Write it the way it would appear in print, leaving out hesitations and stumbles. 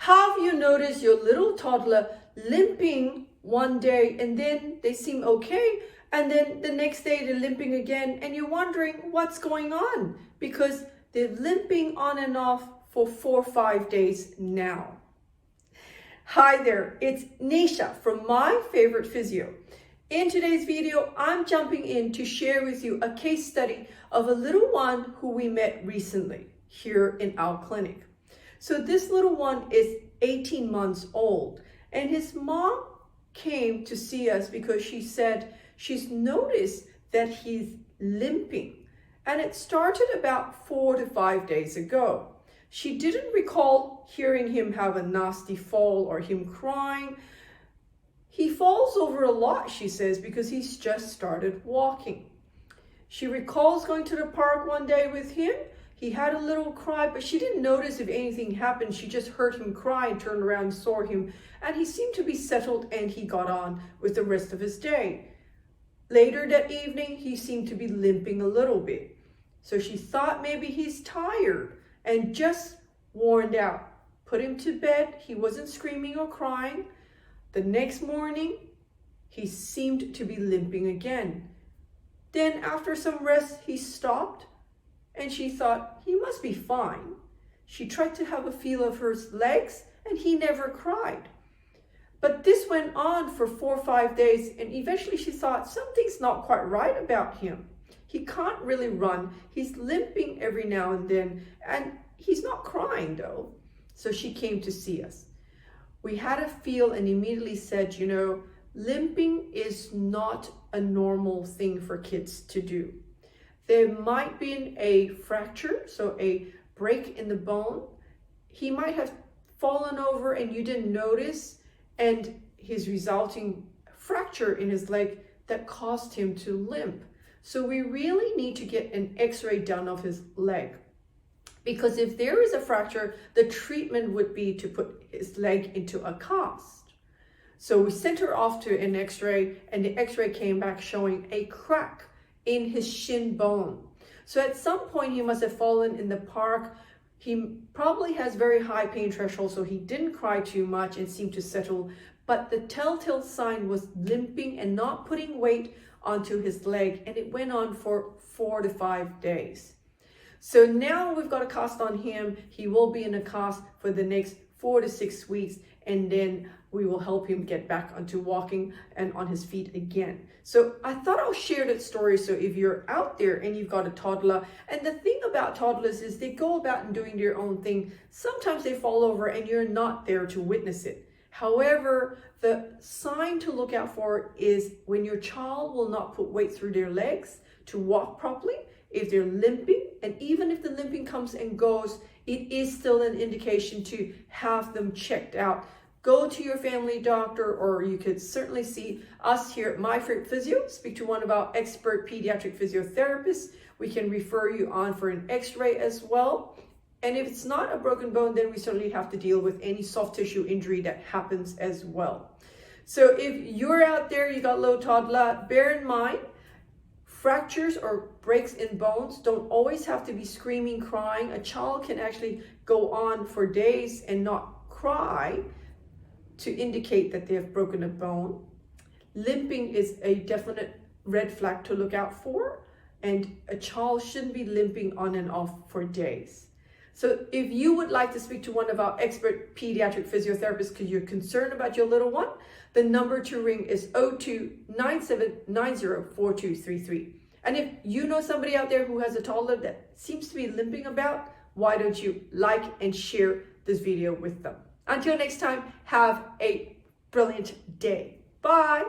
Have you noticed your little toddler limping one day and then they seem okay, and then the next day they're limping again, and you're wondering what's going on because they're limping on and off for 4 or 5 days now? Hi there, it's Neesha from My Favourite Physio. In today's video, I'm jumping in to share with you a case study of a little one who we met recently here in our clinic. So this little one is 18 months old, and his mom came to see us because she said she's noticed that he's limping, and it started about 4 to 5 days ago. She didn't recall hearing him have a nasty fall or him crying. He falls over a lot, she says, because he's just started walking. She recalls going to the park one day with him. He had a little cry, but she didn't notice if anything happened. She just heard him cry and turned around and saw him, and he seemed to be settled, and he got on with the rest of his day. Later that evening, he seemed to be limping a little bit. So she thought maybe he's tired and just worn out. Put him to bed. He wasn't screaming or crying. The next morning, he seemed to be limping again. Then after some rest, he stopped, and she thought he must be fine. She tried to have a feel of her legs, and he never cried. But this went on for 4 or 5 days, and eventually she thought something's not quite right about him. He can't really run. He's limping every now and then, and he's not crying though. So she came to see us. We had a feel and immediately said, limping is not a normal thing for kids to do. There might be a fracture, so a break in the bone. He might have fallen over and you didn't notice, and his resulting fracture in his leg that caused him to limp. So we really need to get an x-ray done of his leg, because if there is a fracture, the treatment would be to put his leg into a cast. So we sent her off to an x-ray, and the x-ray came back showing a crack in his shin bone. So at some point he must have fallen in the park. He probably has very high pain threshold, so he didn't cry too much and seemed to settle. But the telltale sign was limping and not putting weight onto his leg, and it went on for 4 to 5 days. So now we've got a cast on him. He will be in a cast for the next 4 to 6 weeks, and then we will help him get back onto walking and on his feet again. So I thought I'll share that story. So if you're out there and you've got a toddler, and the thing about toddlers is they go about and doing their own thing. Sometimes they fall over and you're not there to witness it. However, the sign to look out for is when your child will not put weight through their legs to walk properly, if they're limping, and even if the limping comes and goes, it is still an indication to have them checked out. Go to your family doctor, or you could certainly see us here at My Favourite Physio. Speak to one of our expert pediatric physiotherapists. We can refer you on for an x-ray as well. And if it's not a broken bone, then we certainly have to deal with any soft tissue injury that happens as well. So if you're out there, you got a little toddler, bear in mind, fractures or breaks in bones don't always have to be screaming, crying. A child can actually go on for days and not cry to indicate that they have broken a bone. Limping is a definite red flag to look out for, and a child shouldn't be limping on and off for days. So if you would like to speak to one of our expert pediatric physiotherapists because you're concerned about your little one, the number to ring is 02-9790-4233. And if you know somebody out there who has a toddler that seems to be limping about, why don't you like and share this video with them? Until next time, have a brilliant day. Bye.